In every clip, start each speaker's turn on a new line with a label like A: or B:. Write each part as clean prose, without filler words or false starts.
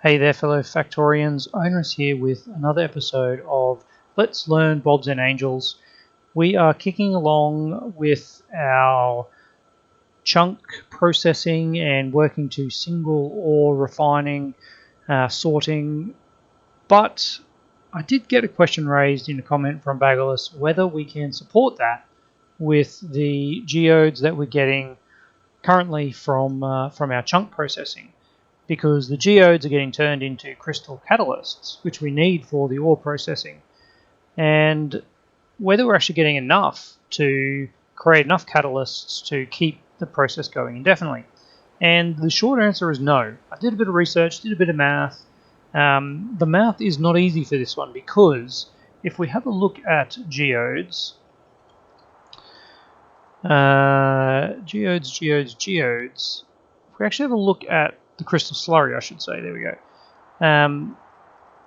A: Hey there fellow Factorians, Onerous here with another episode of Let's Learn Bobs and Angels. We are kicking along with our chunk processing and working to single ore refining, sorting, but I did get a question raised in a comment from Baggerless whether we can support that with the geodes that we're getting currently from our chunk processing. Because the geodes are getting turned into crystal catalysts, which we need for the ore processing. And whether we're actually getting enough to create enough catalysts to keep the process going indefinitely. And the short answer is no. I did a bit of research, did a bit of math. The math is not easy for this one because if we have a look at geodes, geodes, if we actually have a look at the crystal slurry, I should say. There we go.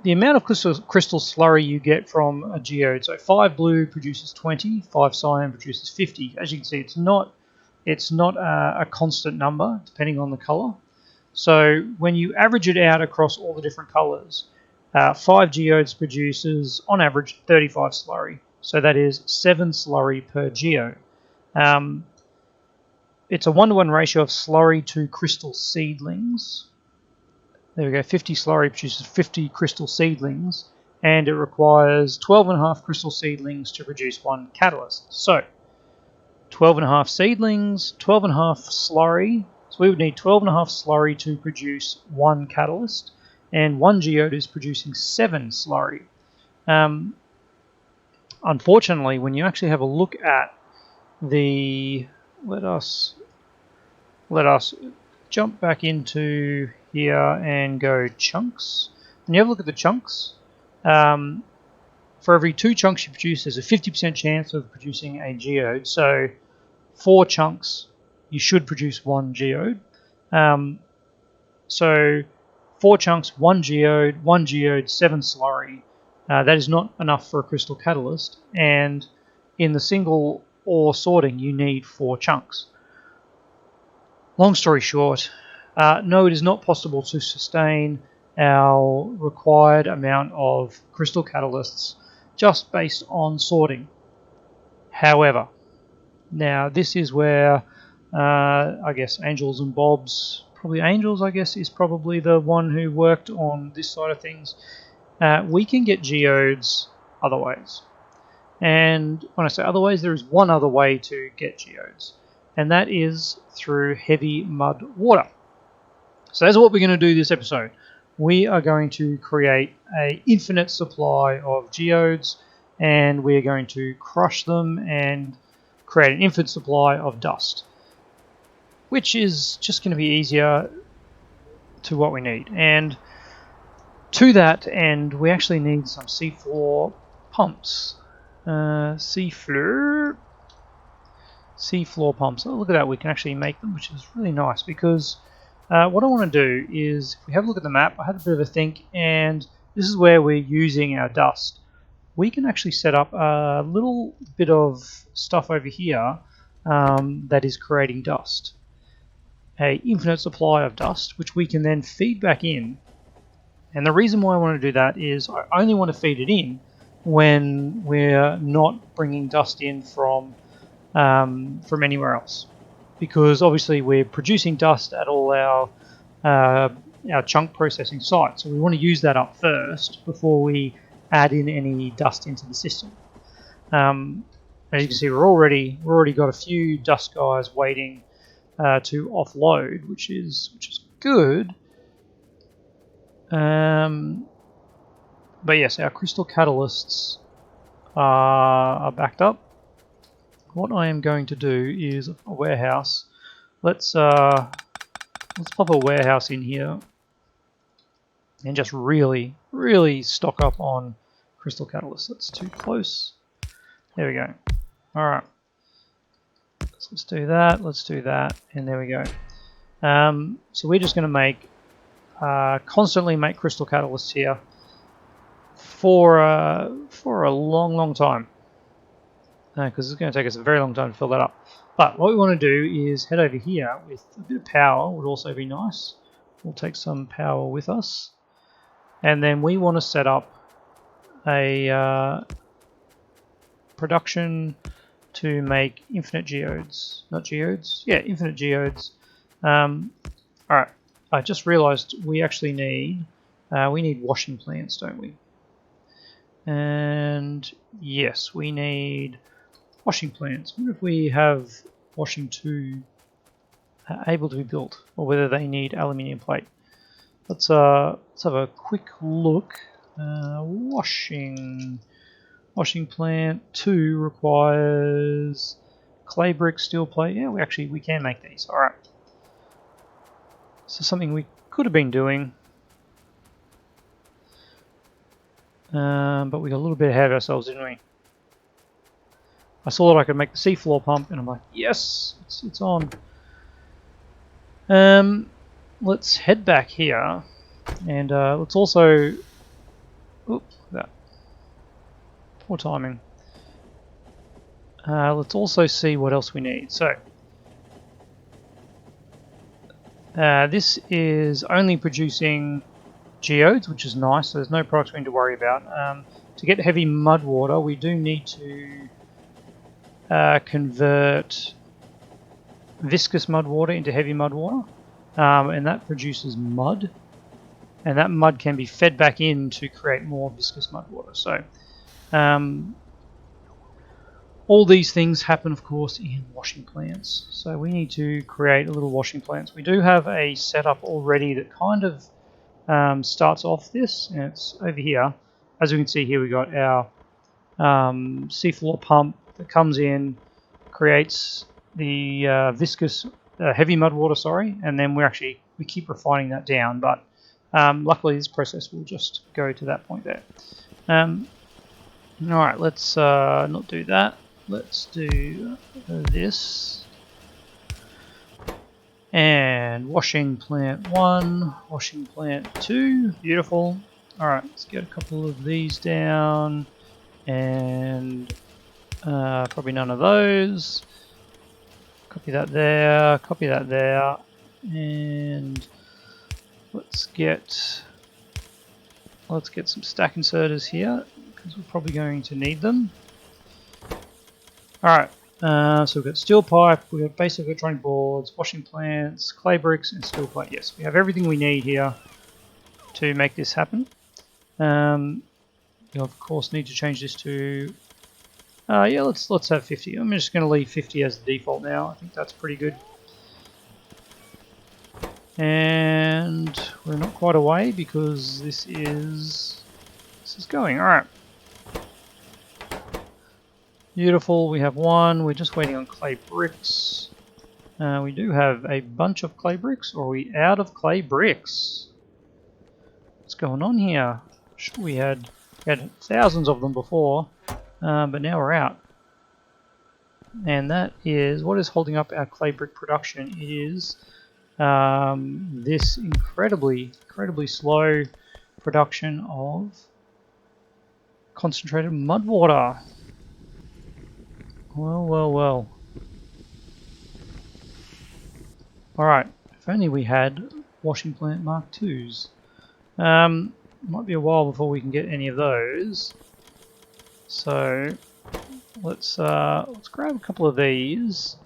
A: The amount of crystal slurry you get from a geode. So 5 blue produces 20, 5 cyan produces 50. As you can see, it's not a constant number depending on the color. So when you average it out across all the different colors, 5 geodes produces on average 35 slurry. So that is 7 slurry per geode. It's a 1-to-1 ratio of slurry to crystal seedlings. There we go, 50 slurry produces 50 crystal seedlings, and it requires 12.5 crystal seedlings to produce 1 catalyst. So, 12.5 seedlings, 12.5 slurry, so we would need 12.5 slurry to produce 1 catalyst, and 1 geode is producing 7 slurry. Unfortunately, when you actually have a look at the... Let us jump back into here and go chunks. When you have a look at the chunks, for every 2 chunks you produce, there's a 50% chance of producing a geode. So 4 chunks, you should produce 1 geode. So 4 chunks, 1 geode, 7 slurry. That is not enough for a crystal catalyst. And in the single ore sorting, you need 4 chunks. Long story short, no, it is not possible to sustain our required amount of crystal catalysts just based on sorting. However, now this is where I guess Angels and Bobs, probably Angels I guess is probably the one who worked on this side of things. We can get geodes other ways. And when I say other ways, there is one other way to get geodes, and that is through heavy mud water. So that's what we're going to do this episode. We are going to create an infinite supply of geodes, and we're going to crush them and create an infinite supply of dust, which is just going to be easier to what we need. And to that end, we actually need some seafloor pumps. Seafloor pumps. Oh, look at that, we can actually make them, which is really nice because what I want to do is, if we have a look at the map, I had a bit of a think, and this is where we're using our dust. We can actually set up a little bit of stuff over here that is creating dust. An infinite supply of dust, which we can then feed back in. And the reason why I want to do that is I only want to feed it in when we're not bringing dust in from anywhere else, because obviously we're producing dust at all our chunk processing sites, so we want to use that up first before we add in any dust into the system. As you can see, we're already got a few dust guys waiting to offload, which is good. But yes, our crystal catalysts are backed up. What I am going to do is a warehouse. Let's pop a warehouse in here and just really stock up on crystal catalysts. That's too close. There we go. All right. So let's do that, and there we go. So we're just going to constantly make crystal catalysts here for a long time, because it's going to take us a very long time to fill that up. But what we want to do is head over here with a bit of power. Would also be nice. We'll take some power with us. And then we want to set up a production to make infinite geodes. Not geodes? Yeah, infinite geodes. Alright, I just realized we actually need washing plants, don't we? And yes, we need washing plants. I wonder if we have washing 2 able to be built, or whether they need aluminium plate. Let's have a quick look. Washing plant 2 requires clay brick, steel plate. Yeah, we can make these. All right. So something we could have been doing, but we got a little bit ahead of ourselves, didn't we? I saw that I could make the seafloor pump, and I'm like, yes, it's on. Let's head back here, and let's also. Oops, that poor timing. Let's also see what else we need. So this is only producing geodes, which is nice. So there's no products we need to worry about. To get heavy mud water, we do need to convert viscous mud water into heavy mud water, and that produces mud, and that mud can be fed back in to create more viscous mud water. So all these things happen, of course, in washing plants. So we need to create a little washing plants. We do have a setup already that kind of starts off this, and it's over here. As you can see here, we got our seafloor pump that comes in, creates the viscous heavy mud water, sorry, and then we keep refining that down. But luckily, this process will just go to that point there. All right, let's not do that. Let's do this. And washing plant 1, washing plant 2, beautiful. Alright, let's get a couple of these down, and probably none of those. Copy that there, and let's get some stack inserters here, because we're probably going to need them. Alright, so we've got steel pipe, we've got basic electronic boards, washing plants, clay bricks, and steel plate. Yes, we have everything we need here to make this happen. You'll of course need to change this to, yeah, let's have 50. I'm just going to leave 50 as the default now. I think that's pretty good. And we're not quite away because this is going. Alright. Beautiful, we have 1, we're just waiting on clay bricks. We do have a bunch of clay bricks, or are we out of clay bricks? What's going on here? Sure, we had thousands of them before, but now we're out. And that is, what is holding up our clay brick production is this incredibly slow production of concentrated mud water. Well. Alright, if only we had washing plant Mark IIs. Might be a while before we can get any of those. So let's grab a couple of these,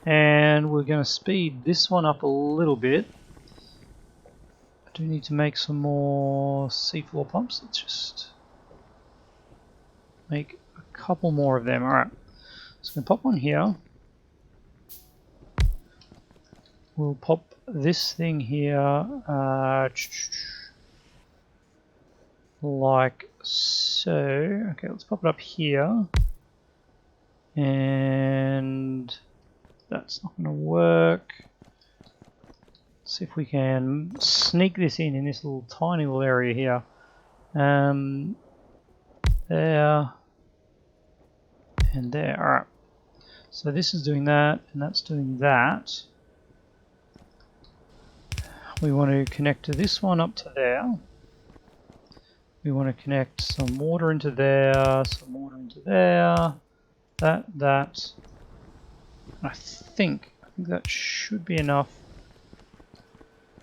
A: and we're going to speed this one up a little bit. I do need to make some more seafloor pumps. Let's just make a couple more of them. Alright. So I'm going to pop one here. We'll pop this thing here like so. Okay, let's pop it up here. And that's not going to work. Let's see if we can sneak this in this little tiny little area here. There. And there. Alright. So this is doing that, and that's doing that. We want to connect to this one up to there. We want to connect some water into there, some water into there. That. I think that should be enough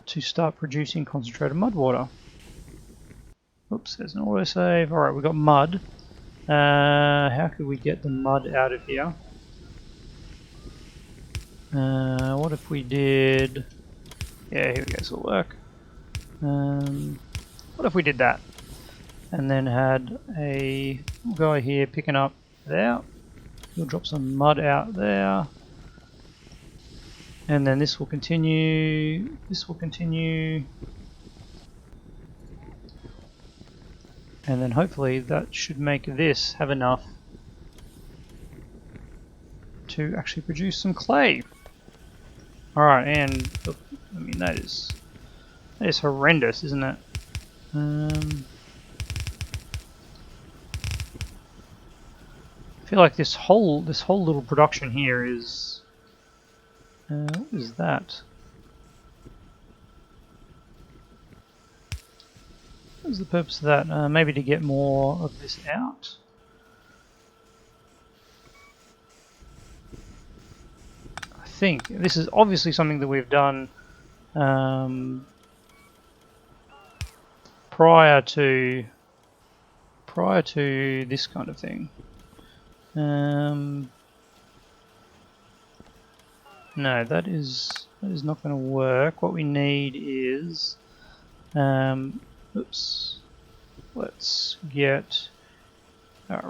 A: to start producing concentrated mud water. Oops, there's an autosave. Alright, we've got mud. How could we get the mud out of here? What if we did... Yeah, here we go, this will work. What if we did that? And then had a guy here picking up there. We'll drop some mud out there. And then this will continue. This will continue. And then hopefully that should make this have enough to actually produce some clay. Alright, and look, I mean that is horrendous, isn't it? I feel like this whole little production here is what is that? What is the purpose of that? Maybe to get more of this out. I think this is obviously something that we've done prior to this kind of thing. No, that is not going to work. What we need is, oops. Let's get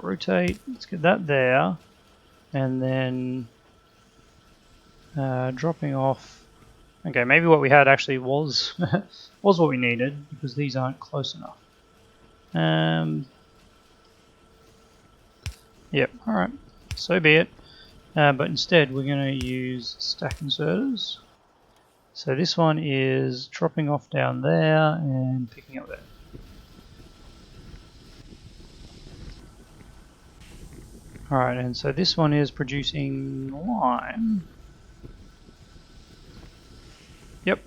A: rotate. Let's get that there, and then dropping off. Okay, maybe what we had actually was was what we needed because these aren't close enough. Yep, alright, so be it. But instead we're going to use stack inserters. So this one is dropping off down there and picking up there. Alright, and so this one is producing lime. Yep.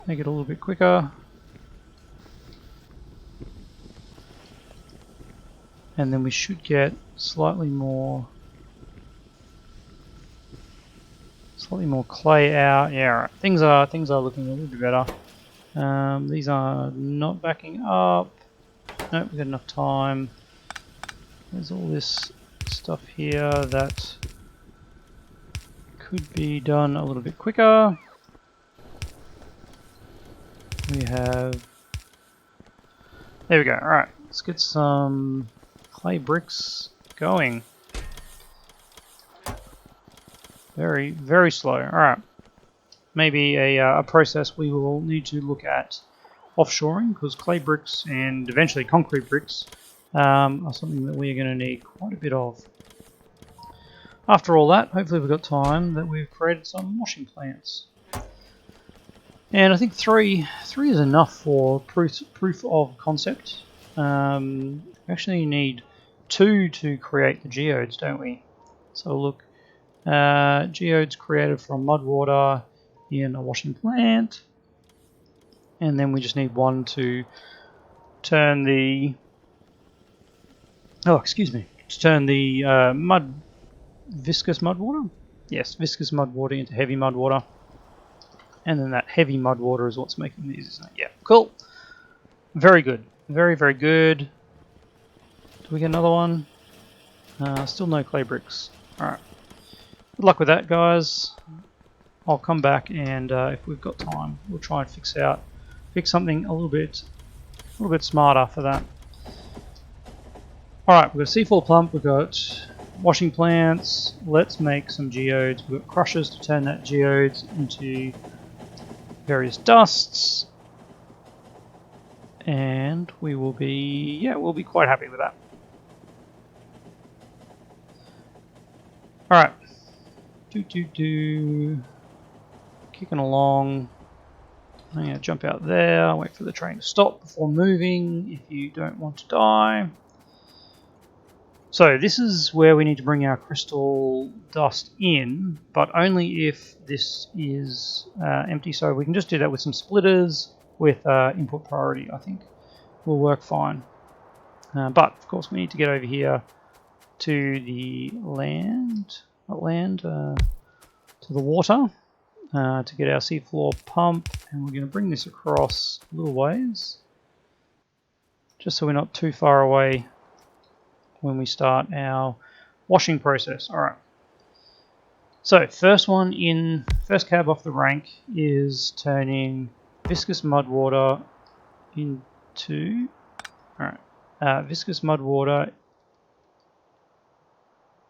A: Make it a little bit quicker. And then we should get slightly more clay out. Yeah, right. Things are looking a little bit better. These are not backing up. Nope, we've got enough time. There's all this stuff here that could be done a little bit quicker. We have... There we go. Alright, let's get some clay bricks going. Very, very slow. Alright. Maybe a process we will need to look at offshoring, because clay bricks and eventually concrete bricks are something that we're going to need quite a bit of. After all that, hopefully we've got time that we've created some washing plants. And I think three is enough for proof of concept. We actually need 2 to create the geodes, don't we? So look, geodes created from mud water in a washing plant, and then we just need 1 to turn the viscous mud water. Yes, viscous mud water into heavy mud water. And then that heavy mud water is what's making these, isn't it? Yeah, cool. Very good. Very, very good. Do we get another one? Still no clay bricks. Alright. Good luck with that, guys. I'll come back and if we've got time, we'll try and fix something a little bit smarter for that. Alright, we've got a C4 pump, we've got washing plants. Let's make some geodes. We've got crushers to turn that geodes into various dusts, and we will be, we'll be quite happy with that. Alright, kicking along. I'm going to jump out there, wait for the train to stop before moving if you don't want to die. So this is where we need to bring our crystal dust in, but only if this is empty. So we can just do that with some splitters with input priority, I think will work fine. But of course we need to get over here to the to the water to get our seafloor pump, and we're going to bring this across a little ways. just so we're not too far away when we start our washing process. All right. So first cab off the rank is turning viscous mud water into, viscous mud water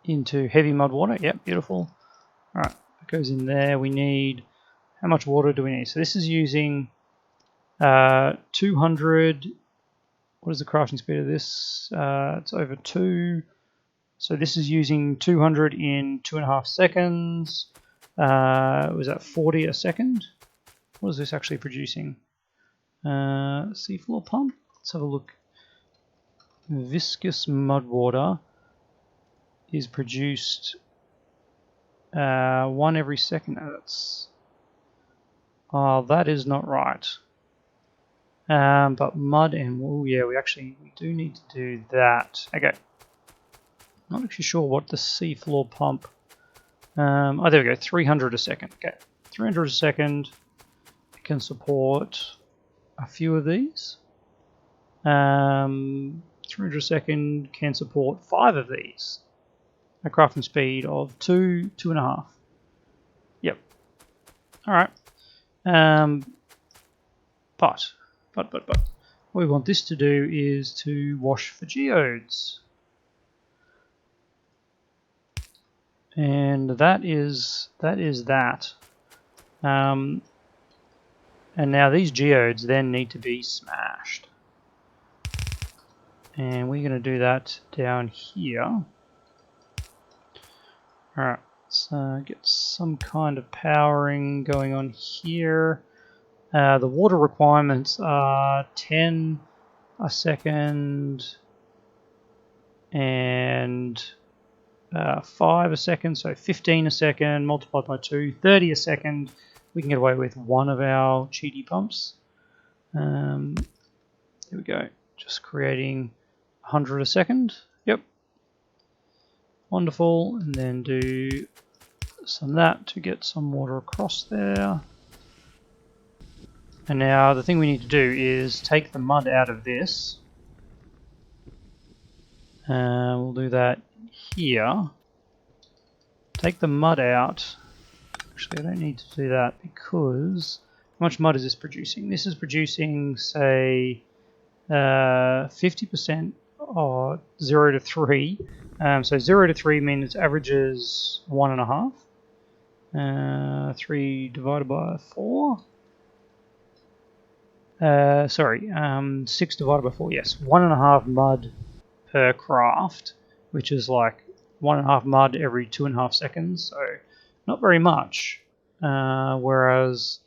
A: into heavy mud water. Yep, beautiful. All right, it goes in there. We need, how much water do we need? So this is using 200. What is the crafting speed of this? It's over 2. So this is using 200 in 2.5 seconds. Was that 40 a second? What is this actually producing? Seafloor pump. Let's have a look. Viscous mud water is produced 1 every second. That is not right. But mud and wool, yeah, we do need to do that. Okay. Not actually sure what the seafloor pump. There we go. 300 a second. Okay, 300 a second. It can support a few of these. 300 a second can support 5 of these. A crafting speed of 2, 2.5. Yep. All right. But what we want this to do is to wash for geodes. And that is that. And now these geodes then need to be smashed. And we're going to do that down here. Alright, let's get some kind of powering going on here. The water requirements are 10 a second and 5 a second, so 15 a second multiplied by 2, 30 a second. We can get away with one of our cheaty pumps. There we go, just creating 100 a second. Yep, wonderful. And then do some of that to get some water across there. And now the thing we need to do is take the mud out of this. We'll do that here. Take the mud out. Actually, I don't need to do that because how much mud is this producing? This is producing, say, 50% or 0 to 3. So 0 to 3 means it averages 1.5. 3 divided by 4. 6 divided by 4, yes. 1.5 mud per craft, which is like 1.5 mud every 2.5 seconds, so not very much. Whereas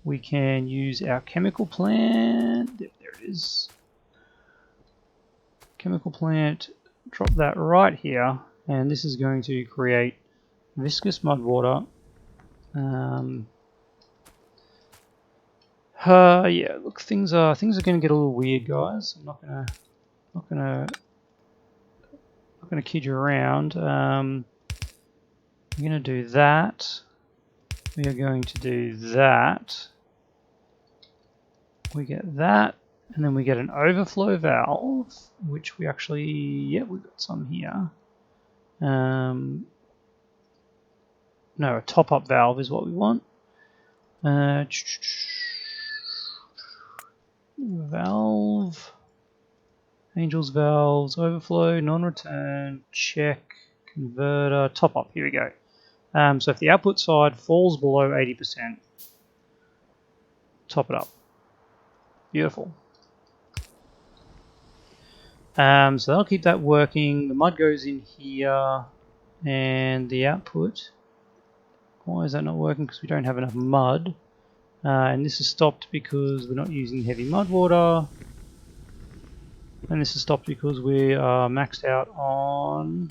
A: we can use our chemical plant. There it is. Chemical plant, drop that right here, and this is going to create viscous mud water. Yeah, look, things are going to get a little weird, guys. I'm not gonna kid you around. I'm gonna do that. We are going to do that. We get that, and then we get an overflow valve, which we actually, yeah, we've got some here. No, a top-up valve is what we want. Valve, Angel's valves, overflow, non-return, check, converter, top-up. Here we go. So if the output side falls below 80%, top it up. Beautiful. So that'll keep that working. The mud goes in here, and the output. Why is that not working? Because we don't have enough mud. And this is stopped because we're not using heavy mud water. And this is stopped because we are maxed out on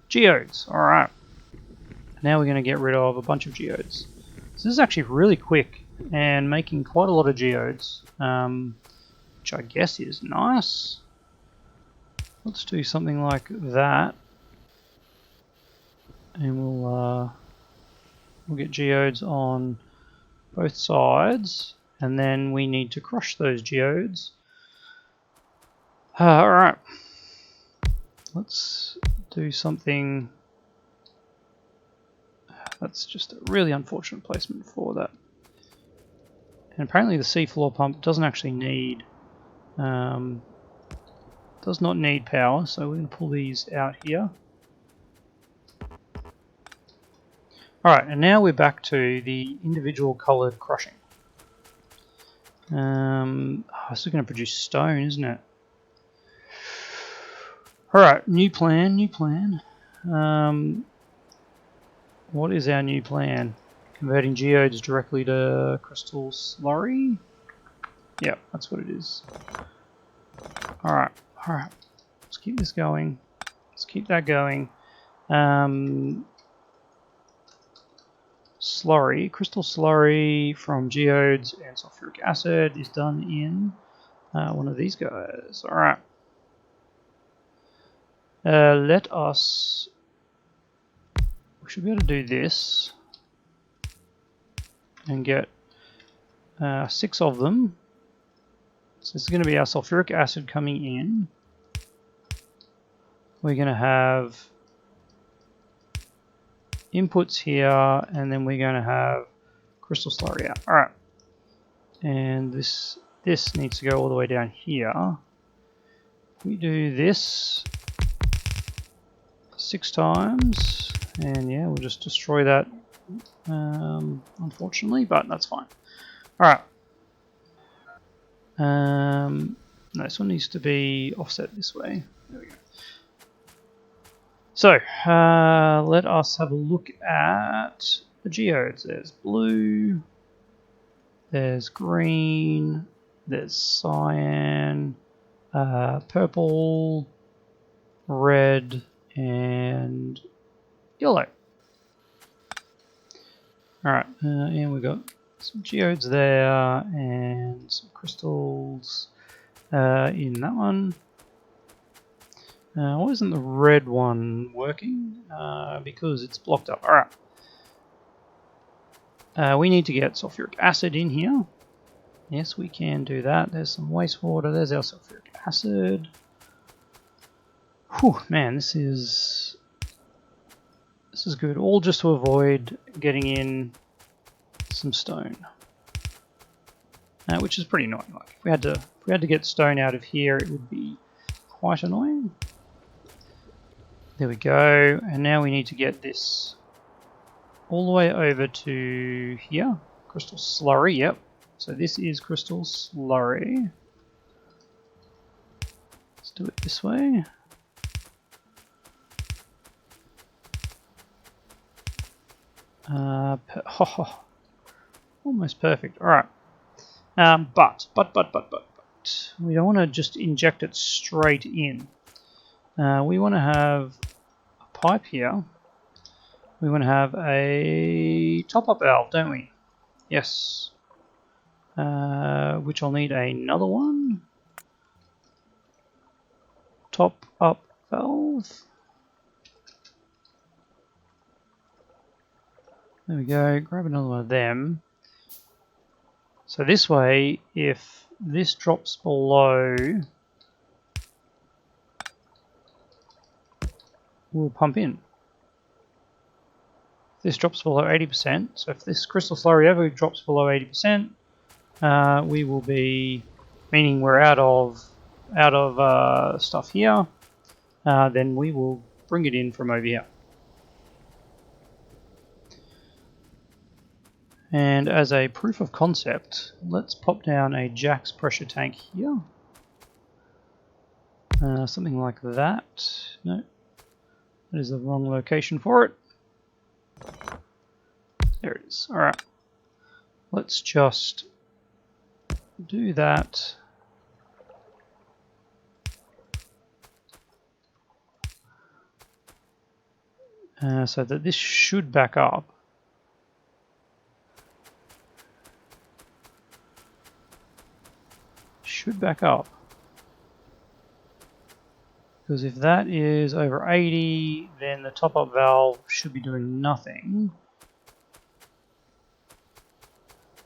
A: geodes. Alright. Now we're going to get rid of a bunch of geodes. So this is actually really quick and making quite a lot of geodes, which I guess is nice. Let's do something like that. And we'll get geodes on both sides. and then we need to crush those geodes. Alright, let's do something. That's just a really unfortunate placement for that. And apparently the seafloor pump doesn't actually need, does not need power, so we're going to pull these out here. Alright, and now we're back to the individual coloured crushing. This is going to produce stone, isn't it? Alright, new plan. What is our new plan? Converting geodes directly to crystal slurry? Yeah, that's what it is. Alright. Let's keep this going. Let's keep that going. Slurry, crystal slurry from geodes and sulfuric acid is done in one of these guys. Alright. Let us... We should be able to do this and get 6 of them. So this is going to be our sulfuric acid coming in. We're going to have inputs here, and then we're going to have crystal slurry out. Alright. And this needs to go all the way down here. We do this 6 times, and yeah, we'll just destroy that, unfortunately, but that's fine. Alright. No, this one needs to be offset this way. There we go. So, let us have a look at the geodes. There's blue, there's green, there's cyan, purple, red, and yellow. Alright, and we've got some geodes there, and some crystals in that one. Why isn't the red one working? Because it's blocked up. Alright. We need to get sulfuric acid in here. Yes, we can do that. There's some wastewater. There's our sulfuric acid. Whew, man, this is good. All just to avoid getting in some stone, which is pretty annoying. Like if we had to get stone out of here, it would be quite annoying. There we go, and now we need to get this all the way over to here. Crystal slurry, yep. So this is crystal slurry. Let's do it this way. Almost perfect. All right. But we don't want to just inject it straight in. We want to have a pipe here. We want to have a top-up valve, don't we? Yes. Which I'll need another one. Top-up valve. There we go. Grab another one of them. So this way, if this drops below, we'll pump in. If this drops below 80%, so if this crystal slurry ever drops below 80%, we will be, meaning we're out of stuff here, then we will bring it in from over here. And as a proof of concept, let's pop down a Jack's pressure tank here. Something like that. No, that is the wrong location for it. There it is. Alright. Let's just do that. So that this should back up. Should back up. Because if that is over 80, then the top-up valve should be doing nothing.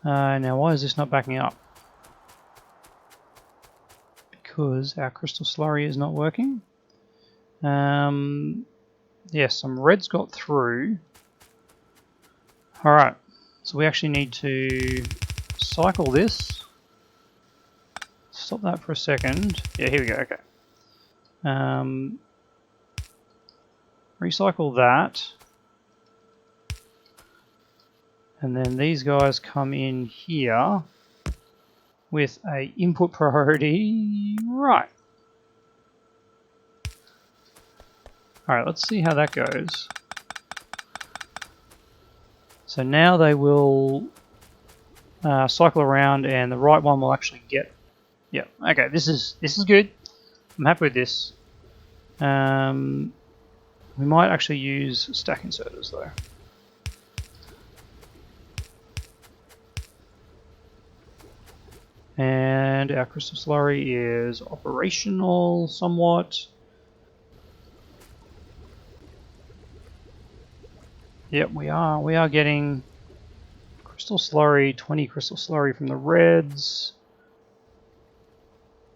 A: Now why is this not backing up? Because our crystal slurry is not working. Yes, some red's got through. Alright, so we actually need to cycle this. Stop that for a second. Yeah, here we go, okay. Recycle that. And then these guys come in here with a input priority. Right. Alright, let's see how that goes. So now they will cycle around and the right one will actually get... Yeah, okay, this is good. I'm happy with this. We might actually use stack inserters though. And our crystal slurry is operational somewhat. Yep, we are getting crystal slurry, 20 crystal slurry from the reds.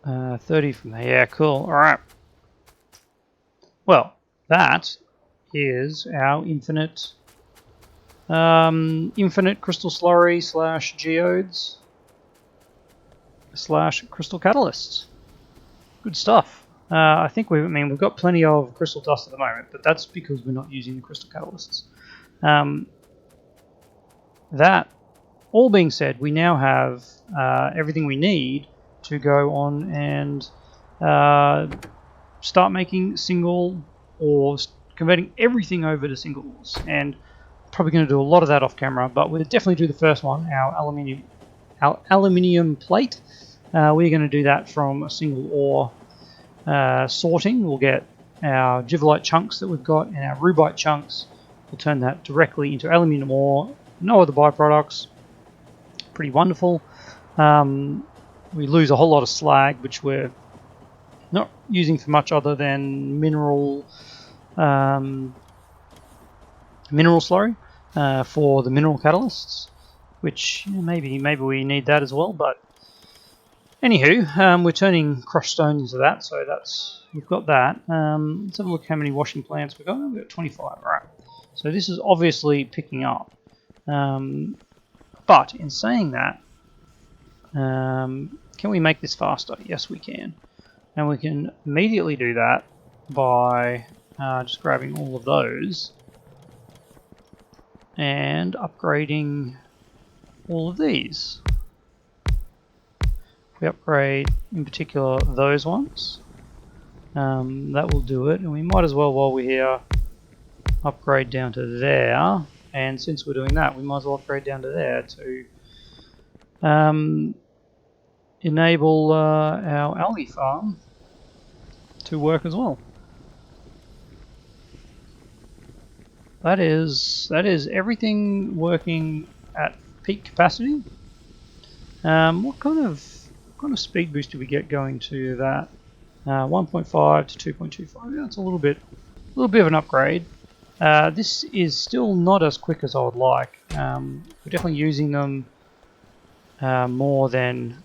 A: 30 from the... Yeah, cool. Alright. Well, that is our infinite crystal slurry / geodes / crystal catalysts. Good stuff. I think we've got plenty of crystal dust at the moment, but that's because we're not using the crystal catalysts. That all being said, we now have everything we need to go on and start making single ores, converting everything over to single ores, and probably going to do a lot of that off camera, but we'll definitely do the first one, our aluminium plate. We're going to do that from a single ore sorting. We'll get our givolite chunks that we've got and our rubite chunks. We'll turn that directly into aluminium ore, no other byproducts. Pretty wonderful. We lose a whole lot of slag, which we're not using for much other than mineral slurry for the mineral catalysts, which maybe we need that as well. But anywho, we're turning crushed stone into that, so we've got that. Let's have a look how many washing plants we've got. We've got 25. Right. So this is obviously picking up. But in saying that, can we make this faster? Yes, we can. And we can immediately do that by just grabbing all of those and upgrading all of these. If we upgrade, in particular, those ones, that will do it. And we might as well, while we're here, upgrade down to there. And since we're doing that, we might as well upgrade down to there to enable our algae farm to work as well. That is everything working at peak capacity. What kind of speed boost do we get going to that? 1.5 to 2.25. That's a little bit of an upgrade. This is still not as quick as I would like. We're definitely using them more than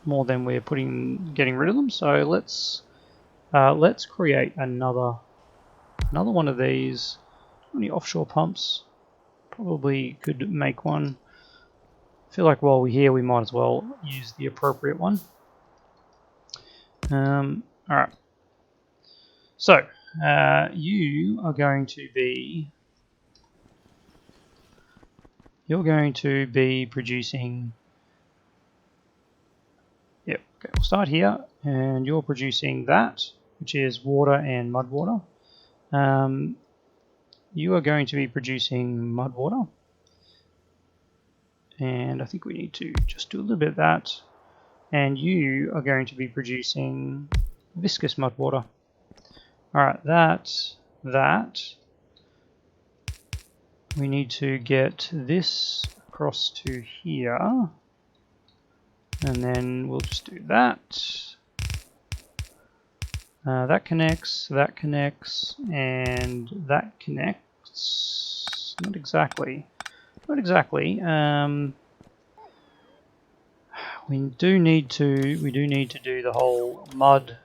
A: we're getting rid of them. So let's create another one of these. How many offshore pumps? Probably could make one. I feel like while we're here, we might as well use the appropriate one. All right. So you are going to be producing. Yep. Okay. We'll start here, and you're producing that, which is water and mud water. You are going to be producing mud water, and I think we need to just do a little bit of that. And you are going to be producing viscous mud water. All right, that. We need to get this across to here, and then we'll just do that. That connects, and that connects. Not exactly. We do need to do the whole mud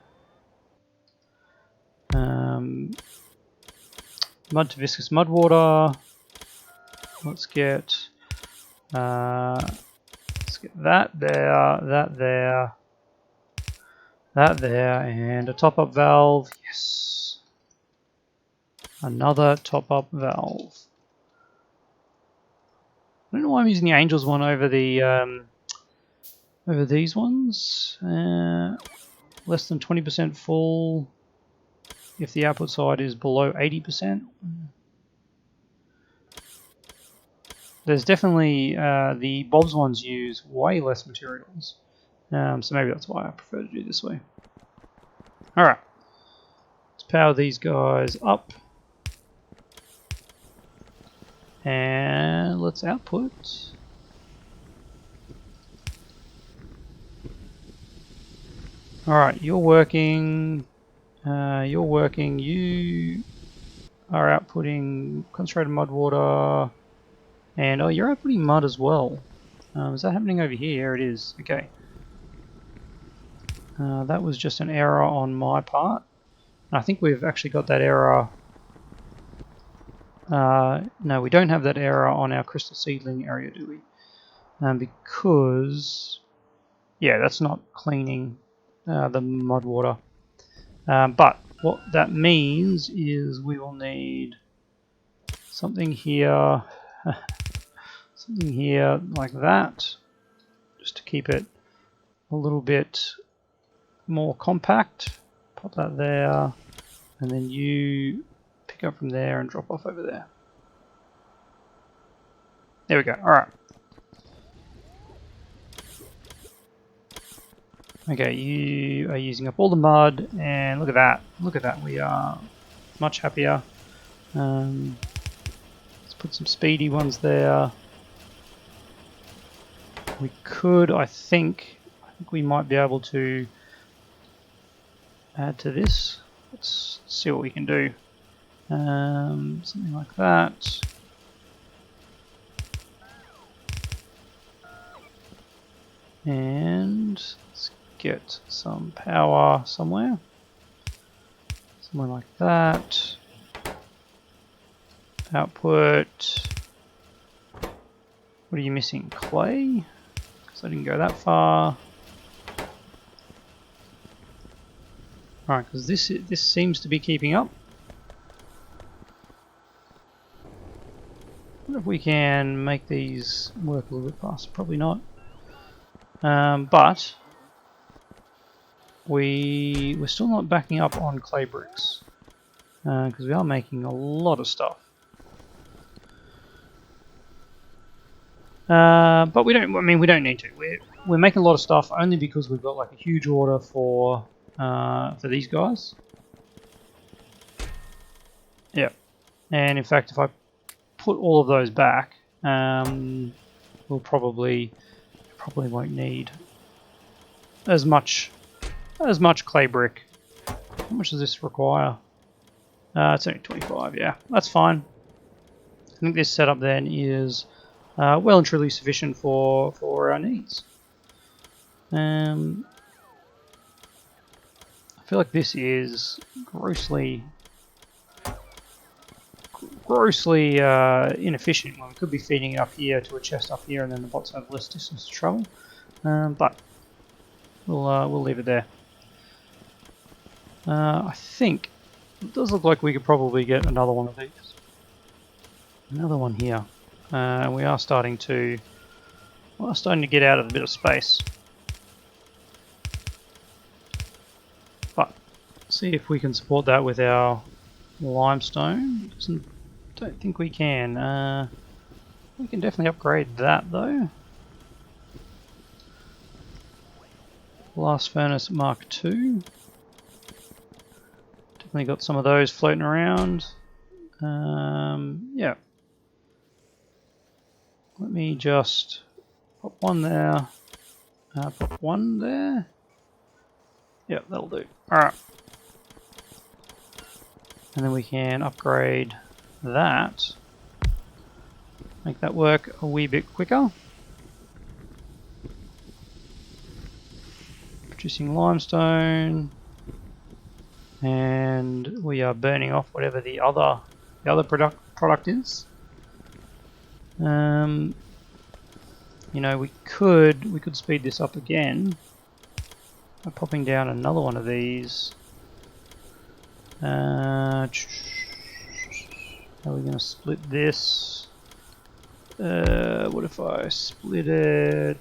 A: mud to viscous mud water. Let's get that there, that there, that there, and a top-up valve. Yes, another top-up valve. I don't know why I'm using the Angels one over the over these ones. Less than 20% full if the output side is below 80%. There's definitely the Bob's ones use way less materials, so maybe that's why I prefer to do this way. Alright, let's power these guys up and let's output. Alright, you're working, you are outputting concentrated mud water, and oh, you're outputting mud as well. Is that happening over here? It is, okay. That was just an error on my part. I think we've actually got that error. No, we don't have that error on our crystal seedling area, do we? Because, yeah, that's not cleaning the mud water. But what that means is we will need something here, something here like that, just to keep it a little bit more compact. Pop that there, and then you pick up from there and drop off over there. There we go. Alright. Okay, you are using up all the mud, and look at that. Look at that. We are much happier. Let's put some speedy ones there. We could, I think we might be able to add to this. Let's see what we can do. Something like that. And let's get some power somewhere. Somewhere like that. Output. What are you missing? Clay? Because I didn't go that far. Alright, because this seems to be keeping up. I wonder if we can make these work a little bit faster. Probably not. But we're still not backing up on clay bricks because we are making a lot of stuff. But we don't. I mean, we don't need to. We're making a lot of stuff only because we've got like a huge order for these guys. Yeah, and in fact, if I put all of those back, we'll probably won't need as much clay brick. How much does this require? It's only 25. Yeah, that's fine. I think this setup then is well and truly sufficient for our needs. I feel like this is grossly inefficient. Well, we could be feeding it up here to a chest up here, and then the bots have less distance to travel. But we'll leave it there. I think it does look like we could probably get another one of these. Another one here. We are starting to get out of a bit of space. But see if we can support that with our limestone. Don't think we can. We can definitely upgrade that though. Blast furnace Mark II. Definitely got some of those floating around. Yeah. Let me just pop one there. Pop one there. Yep, that'll do. Alright. And then we can upgrade that. Make that work a wee bit quicker. producing limestone, and we are burning off whatever the other product is. You know, we could speed this up again by popping down another one of these. How are we going to split this? What if I split it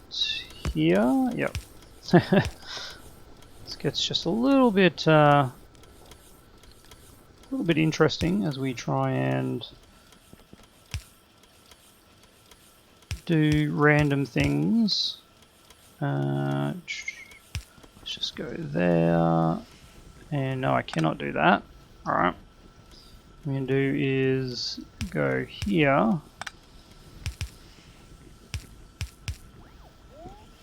A: here? Yep. This gets just a little bit interesting as we try and do random things. Let's just go there. And no, I cannot do that. Alright. What I'm going to do is go here.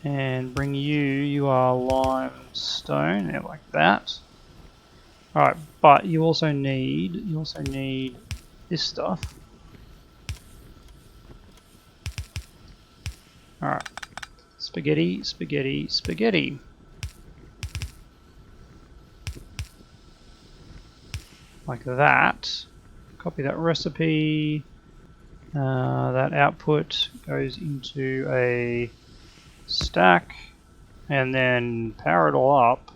A: And bring you are limestone, yeah, like that. Alright, but you also need this stuff. Alright. Spaghetti, spaghetti, spaghetti. Like that. Copy that recipe. That output goes into a stack, and then power it all up.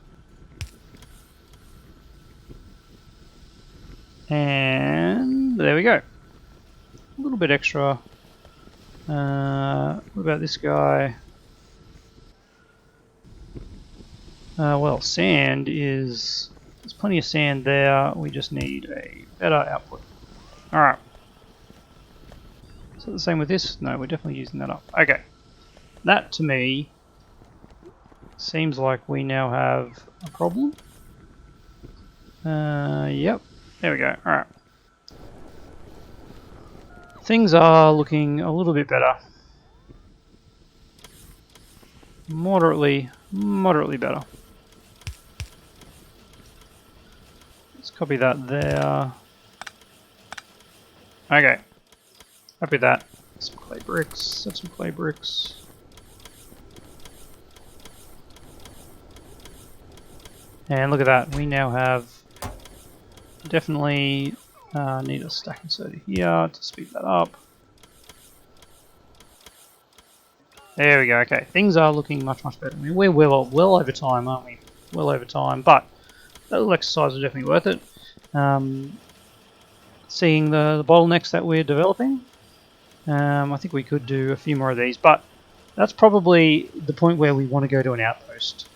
A: And there we go. A little bit extra. What about this guy? Well, sand is... There's plenty of sand there. We just need a better output. Alright. Is that the same with this? No, we're definitely using that up. Okay. That, to me, seems like we now have a problem. Yep. There we go. Alright. Things are looking a little bit better. Moderately better. Let's copy that there. Okay. Happy with that. Some clay bricks. That's some clay bricks. And look at that. We now have definitely need a stack inserter here to speed that up. There we go. Okay, things are looking much better. I mean, we're well over time, aren't we? Well over time, but that little exercise is definitely worth it. Seeing the bottlenecks that we're developing, I think we could do a few more of these, but that's probably the point where we want to go to an outpost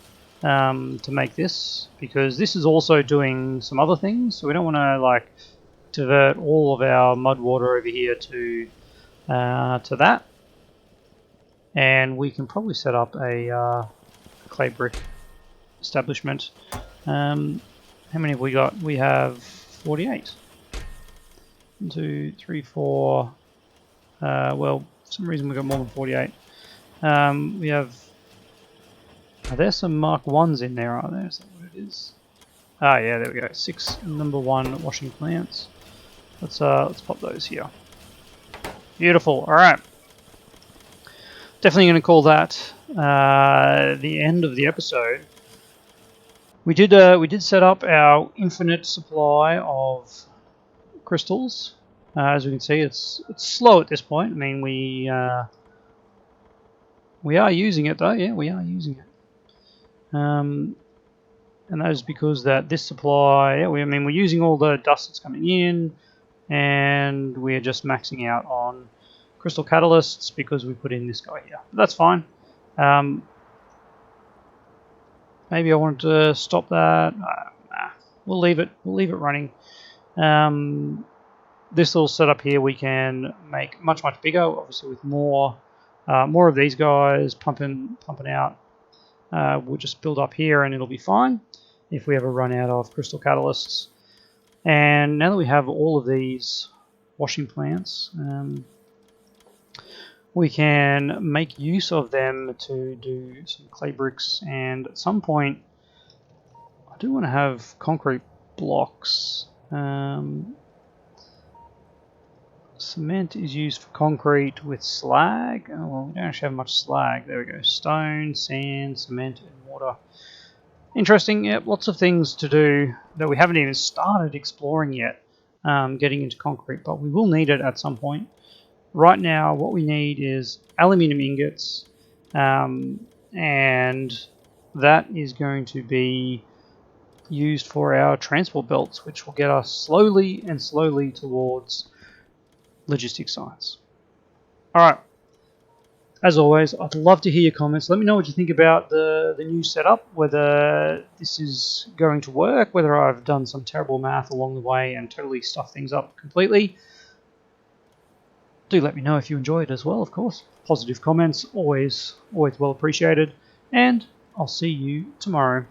A: to make this, because this is also doing some other things, so we don't want to like divert all of our mud water over here to that. And we can probably set up a clay brick establishment. How many have we got? We have 48. 1, 2, 3, 4. Well, for some reason we've got more than 48. We have... Are there some Mark 1s in there, are there? Is that what it is? Ah, yeah, there we go. 6 number 1 washing plants. Let's pop those here. Beautiful. All right. Definitely going to call that the end of the episode. We did set up our infinite supply of crystals. As we can see, it's slow at this point. I mean, we are using it though. Yeah, we are using it. And that is because that this supply. Yeah, I mean, we're using all the dust that's coming in, and we're just maxing out on crystal catalysts because we put in this guy here. But that's fine. Maybe I want to stop that. Nah, we'll leave it. We'll leave it running. This little setup here we can make much bigger. Obviously, with more of these guys pumping out. We'll just build up here, and it'll be fine if we ever run out of crystal catalysts. And now that we have all of these washing plants, we can make use of them to do some clay bricks, and at some point I do want to have concrete blocks. Cement is used for concrete with slag. Oh, well, we don't actually have much slag. There we go. Stone, sand, cement, and water. Interesting. Yep, lots of things to do that we haven't even started exploring yet, getting into concrete, but we will need it at some point. Right now, what we need is aluminium ingots, and that is going to be used for our transport belts, which will get us slowly and slowly towards logistics science. All right. As always, I'd love to hear your comments. Let me know what you think about the new setup, whether this is going to work, whether I've done some terrible math along the way and totally stuffed things up completely. Do let me know if you enjoy it as well, of course. Positive comments, always well appreciated. And I'll see you tomorrow.